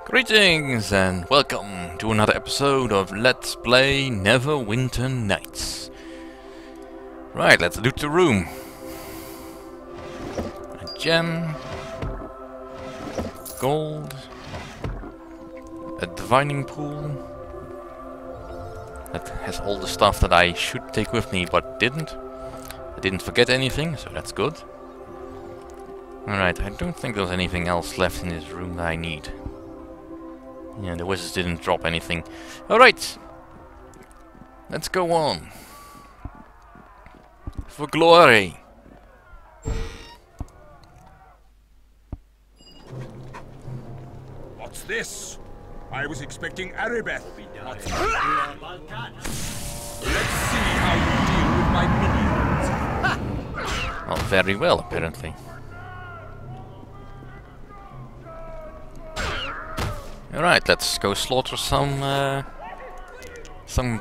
Greetings and welcome to another episode of Let's Play Neverwinter Nights. Right, let's loot the room. A gem, gold, a divining pool that has all the stuff that I should take with me but didn't. I didn't forget anything, so that's good. Alright, I don't think there's anything else left in this room that I need. Yeah, the wizards didn't drop anything. Alright! Let's go on. For glory! What's this? I was expecting Aribeth. Let's see how you deal with my minions. Well, very well, apparently. Alright, let's go slaughter some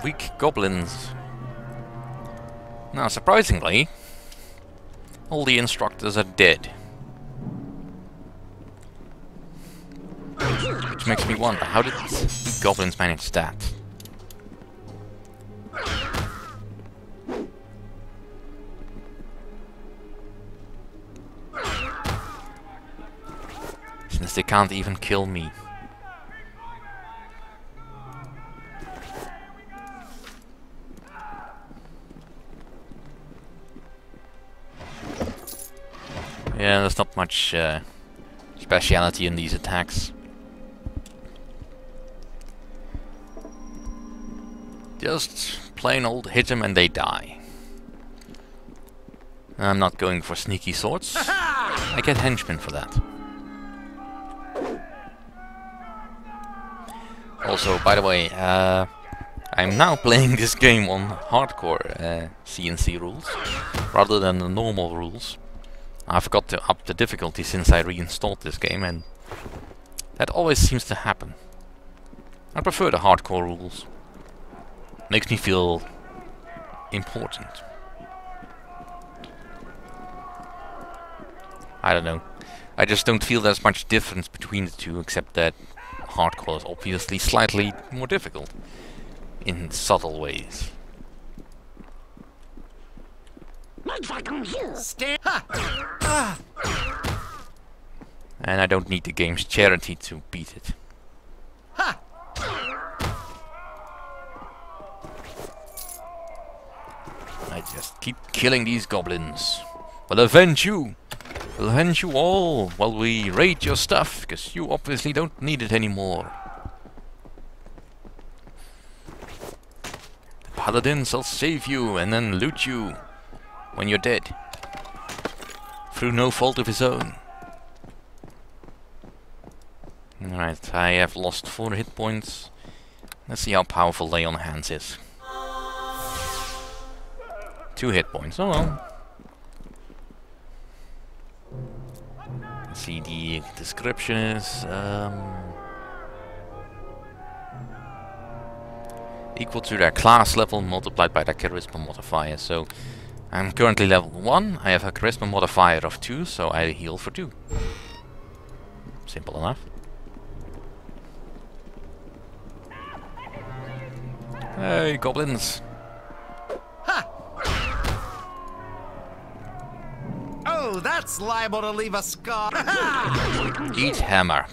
weak goblins. Now, surprisingly, all the instructors are dead. Which makes me wonder, how did the goblins manage that? Since they can't even kill me. Yeah, there's not much speciality in these attacks. Just plain old hit them and they die. I'm not going for sneaky swords. I get henchmen for that. Also, by the way, I'm now playing this game on hardcore CNC rules rather than the normal rules. I forgot to up the difficulty since I reinstalled this game, and that always seems to happen. I prefer the hardcore rules. Makes me feel important. I don't know. I just don't feel there's much difference between the two, except that hardcore is obviously slightly more difficult in subtle ways. And I don't need the game's charity to beat it. I just keep killing these goblins. We'll avenge you! We'll avenge you all while we raid your stuff, because you obviously don't need it anymore. The Paladin shall save you and then loot you when you're dead. Through no fault of his own. Alright, I have lost 4 hit points. Let's see how powerful Lay on Hands is. 2 hit points, oh well. Let's see, the description is equal to their class level multiplied by their charisma modifier. So I'm currently level 1, I have a charisma modifier of 2, so I heal for 2. Simple enough. Hey, goblins! Oh, that's liable to leave a scar. Eat hammer.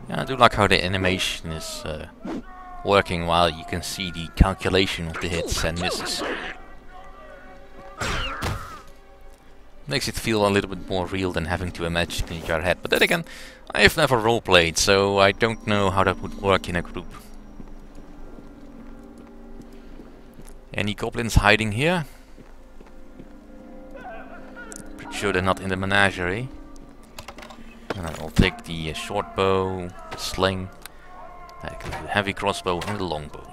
Yeah, I do like how the animation is working while you can see the calculation of the hits and misses. Makes it feel a little bit more real than having to imagine in your head. But then again, I've never roleplayed, so I don't know how that would work in a group. Any goblins hiding here? Pretty sure they're not in the menagerie. I'll take the short bow, the sling, the heavy crossbow and the longbow.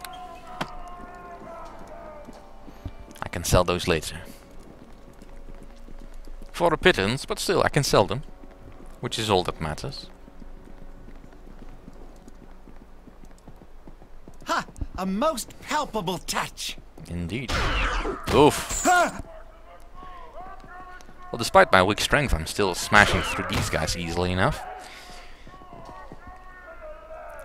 I can sell those later. For a pittance, but still I can sell them. which is all that matters. a most palpable touch. Indeed. Oof. Well, despite my weak strength, I'm still smashing through these guys easily enough.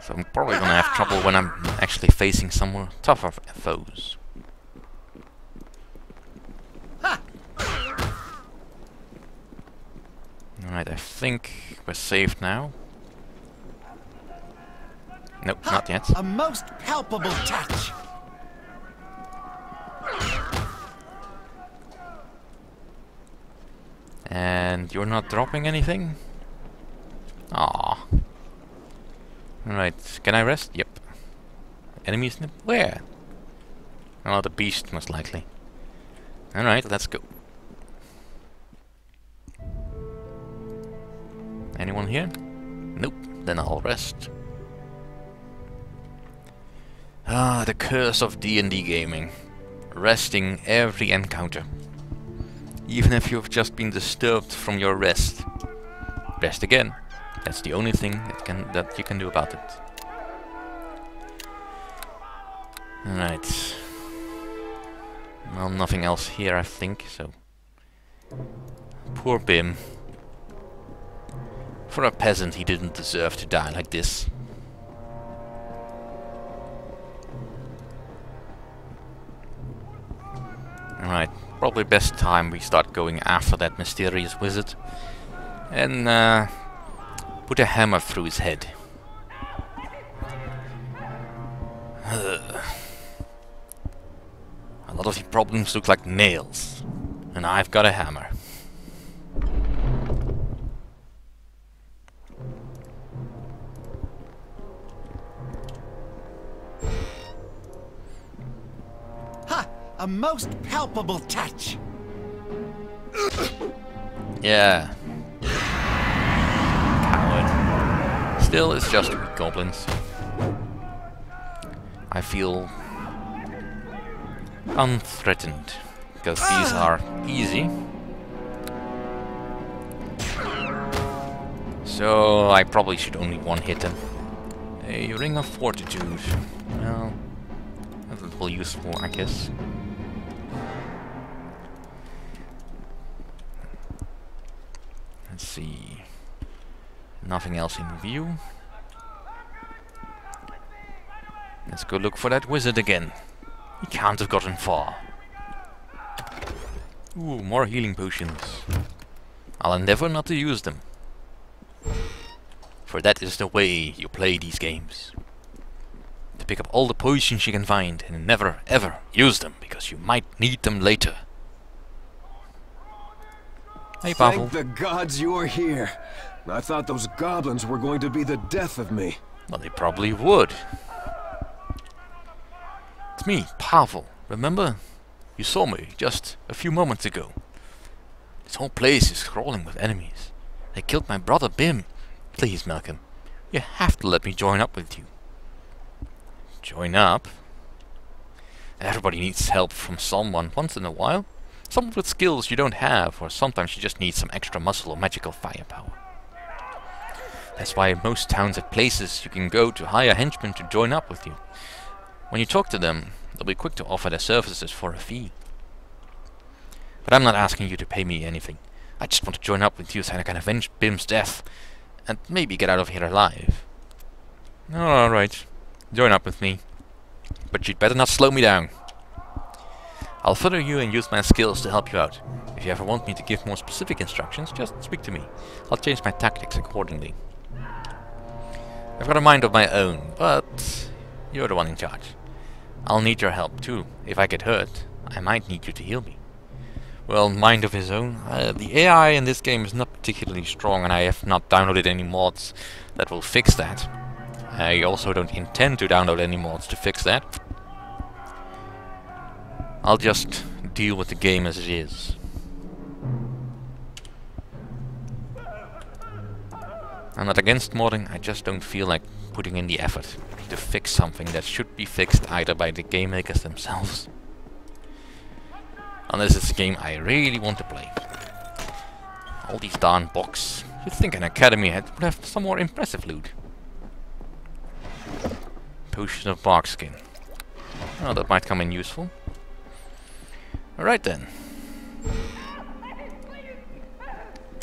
So I'm probably gonna have trouble when I'm actually facing some more tougher foes. Alright, I think we're safe now. Nope, not yet. A most palpable touch. And you're not dropping anything? Ah. Alright, can I rest? Yep. Enemies in the... Where? Oh, the beast, most likely. Alright, let's go. Anyone here? Nope, then I'll rest. Ah, the curse of D&D gaming. Resting every encounter. Even if you've just been disturbed from your rest. Rest again. That's the only thing that you can do about it. Alright. Well, nothing else here, I think, so... Poor Bim. For a peasant, he didn't deserve to die like this. Alright, probably best time we start going after that mysterious wizard. And, put a hammer through his head. A lot of the problems look like nails. And I've got a hammer. A most palpable touch. Yeah. Coward. Still, it's just weak goblins. I feel unthreatened, because these are easy. So I probably should only one-hit them. A ring of fortitude. Well, that's a little useful, I guess. Let's see. Nothing else in view. Let's go look for that wizard again. He can't have gotten far. Ooh, more healing potions. I'll endeavor not to use them. For that is the way you play these games. To pick up all the potions you can find and never ever use them, because you might need them later. Hey, Pavel. Thank the gods you are here. I thought those goblins were going to be the death of me. Well, they probably would. It's me, Pavel. Remember? You saw me just a few moments ago. This whole place is crawling with enemies. They killed my brother Bim. Please, Malcolm, you have to let me join up with you. Join up? Everybody needs help from someone once in a while. Someone with skills you don't have, or sometimes you just need some extra muscle or magical firepower. That's why most towns have places you can go to hire henchmen to join up with you. When you talk to them, they'll be quick to offer their services for a fee. But I'm not asking you to pay me anything. I just want to join up with you so I can avenge Bim's death, and maybe get out of here alive. Alright, join up with me. But you'd better not slow me down. I'll further you and use my skills to help you out. If you ever want me to give more specific instructions, just speak to me. I'll change my tactics accordingly. I've got a mind of my own, but you're the one in charge. I'll need your help too. If I get hurt, I might need you to heal me. Well, mind of his own. The AI in this game is not particularly strong, and I have not downloaded any mods that will fix that. I also don't intend to download any mods to fix that. I'll just deal with the game as it is. I'm not against modding, I just don't feel like putting in the effort to fix something that should be fixed either by the game makers themselves. Unless it's a game I really want to play. All these darn books. You'd think an academy head would have some more impressive loot. Potion of bark skin. Oh, that might come in useful. Alright then.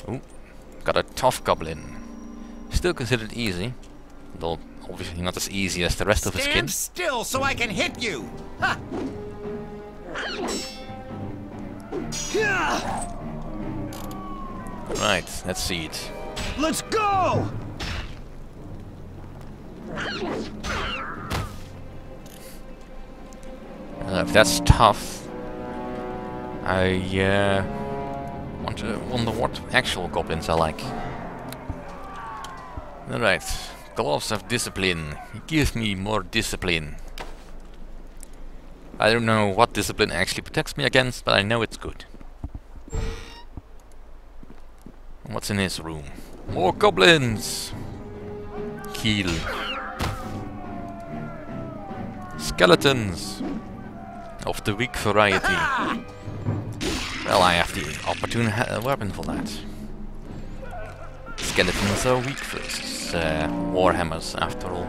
Ooh, got a tough goblin. Still considered easy, though obviously not as easy as the rest of his kin. Stand still so I can hit you! Ha! Right, let's see it. Let's go! If that's tough, I wonder what actual goblins are like. Alright, gloves of discipline. Give me more discipline. I don't know what discipline actually protects me against, but I know it's good. What's in his room? More goblins! Kill. Skeletons! Of the weak variety. Well, I have the opportune weapon for that. Skeletons are weak versus warhammers, after all.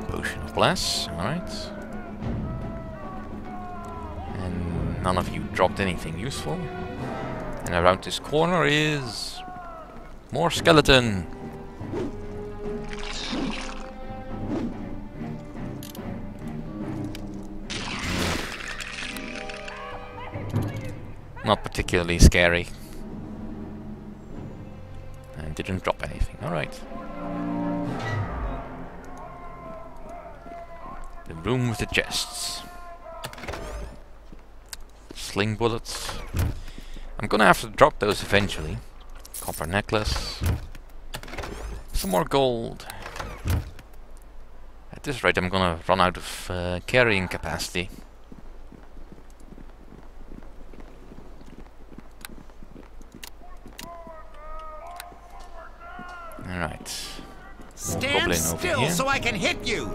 Potion of Bless, alright. And none of you dropped anything useful. And around this corner is more skeleton. Not particularly scary. And didn't drop anything. Alright. The room with the chests. Sling bullets. I'm gonna have to drop those eventually. Copper necklace. Some more gold. At this rate I'm gonna run out of carrying capacity. Alright. Stand still so I can hit you!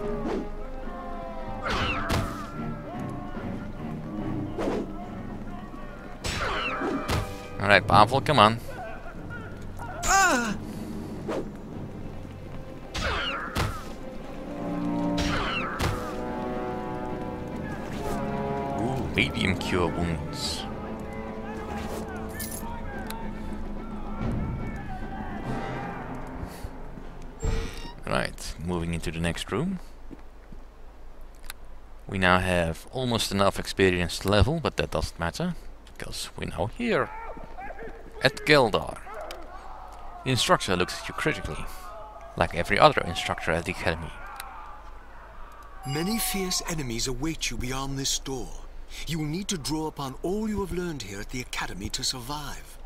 Alright, Pavel, come on. Ah! Ooh, medium cure wounds. Right, moving into the next room. We now have almost enough experience level, but that doesn't matter, because we're now here. At Geldar. The instructor looks at you critically, like every other instructor at the academy. Many fierce enemies await you beyond this door. You will need to draw upon all you have learned here at the academy to survive.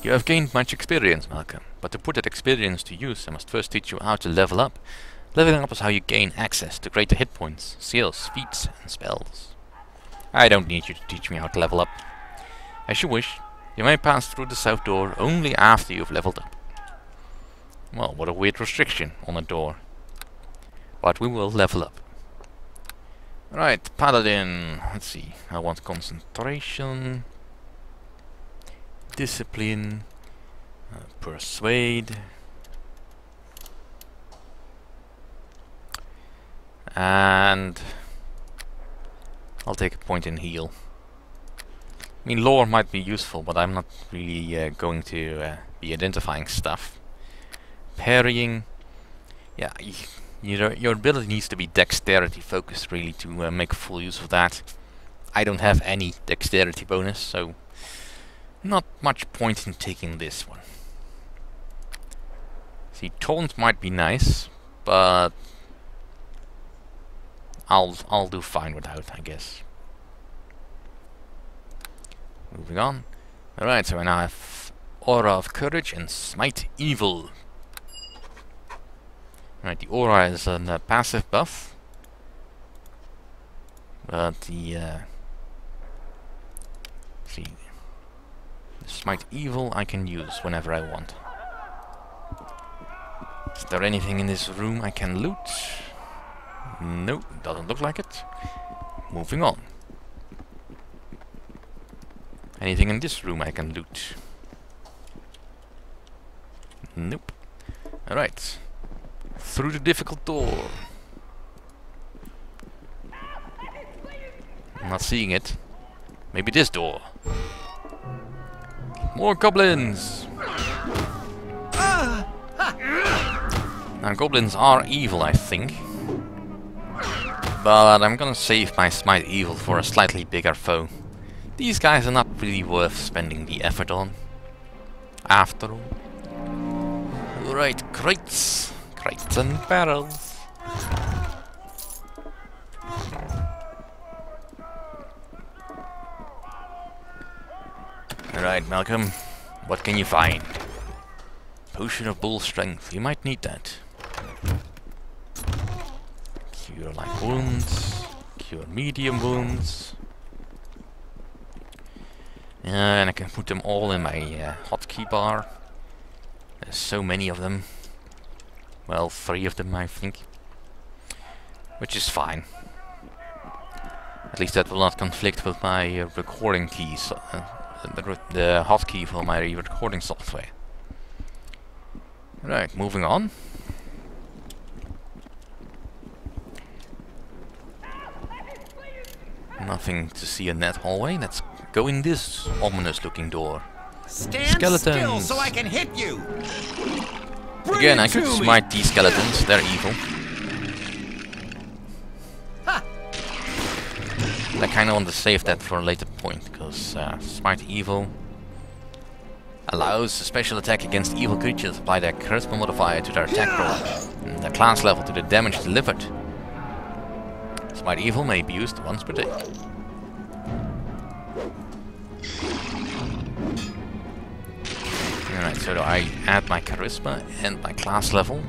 You have gained much experience, Malcolm, but to put that experience to use, I must first teach you how to level up. Leveling up is how you gain access to greater hit points, skills, feats, and spells. I don't need you to teach me how to level up. As you wish, you may pass through the south door only after you've leveled up. Well, what a weird restriction on a door. But we will level up. Right, Paladin. Let's see. I want concentration. Discipline. Persuade. And I'll take a point in heal. I mean, lore might be useful, but I'm not really going to be identifying stuff. Parrying. Yeah, your ability needs to be dexterity focused, really, to make full use of that. I don't have any dexterity bonus, so not much point in taking this one. See, taunt might be nice, but I'll do fine without, I guess. Moving on. Alright, so I now have Aura of Courage and Smite Evil. Right, the Aura is a passive buff. But the Smite Evil I can use whenever I want. Is there anything in this room I can loot? No, doesn't look like it. Moving on. Anything in this room I can loot? Nope. Alright. Through the difficult door. I'm not seeing it. Maybe this door. More goblins! Now goblins are evil, I think. But I'm gonna save my Smite Evil for a slightly bigger foe. These guys are not really worth spending the effort on. After all. Right, crates. Crates and barrels. Alright, Malcolm. What can you find? Potion of Bull Strength. You might need that. Cure light wounds. Cure medium wounds. And I can put them all in my hotkey bar. There's so many of them. Well, 3 of them I think. Which is fine. At least that will not conflict with my recording keys. The hotkey for my recording software. Right, moving on. Nothing to see in that hallway. Let's go in this ominous looking door. Stand Skeletons. still so I can hit you. Again, I could smite these skeletons. They're evil. Ha! I kind of want to save that for a later point, because Smite Evil allows a special attack against evil creatures. Apply their charisma modifier to their attack roll and their class level to the damage delivered. Smite Evil may be used once per day. Alright, so do I add my charisma and my class level?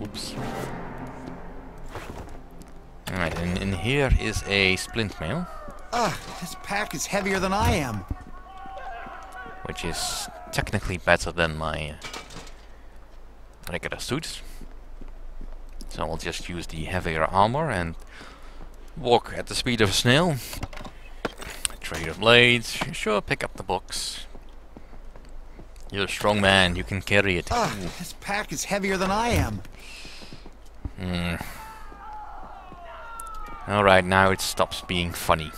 Oops. Alright, and in here is a splint mail. This pack is heavier than I am. Which is technically better than my regular suit. So I'll just use the heavier armor and walk at the speed of a snail. Trade of blades, sure, pick up the box. You're a strong man, you can carry it. This pack is heavier than I am. Alright, now it stops being funny.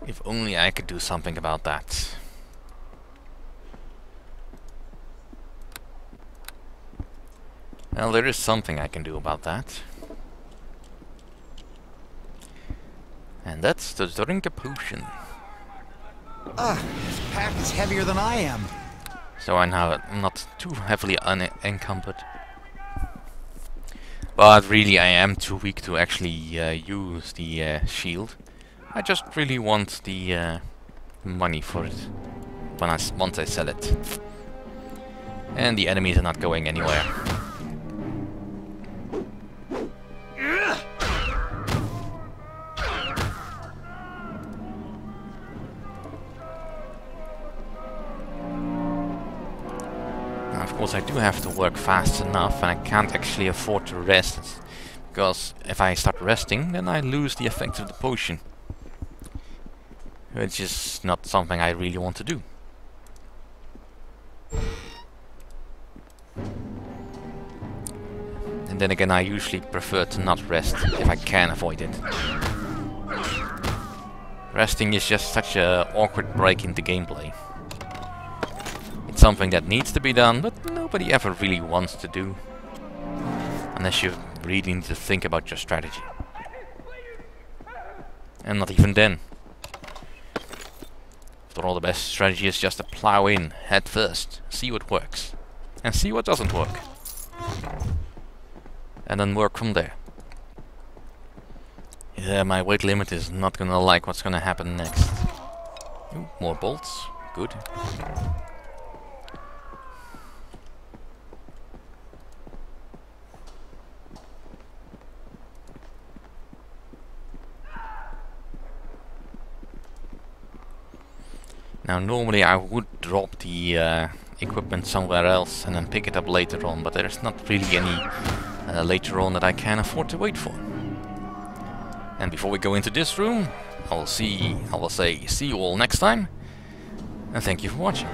If only I could do something about that. Well, there is something I can do about that. And that's to drink a potion. This pack is heavier than I am. So I'm not too heavily unencumbered. But really I am too weak to actually use the shield. I just really want the money for it once I sell it. And the enemies are not going anywhere. Of course I do have to work fast enough, and I can't actually afford to rest, because if I start resting then I lose the effect of the potion, which is not something I really want to do. And then again, I usually prefer to not rest if I can avoid it. Resting is just such an awkward break in the gameplay. It's something that needs to be done, but nobody ever really wants to do. Unless you really need to think about your strategy. And not even then. After all, the best strategy is just to plow in, head first, see what works. And see what doesn't work. And then work from there. Yeah, my weight limit is not gonna like what's gonna happen next. Ooh, more bolts. Good. Now normally I would drop the equipment somewhere else and then pick it up later on, but there's not really any later on that I can afford to wait for. And before we go into this room, I will say see you all next time, and thank you for watching.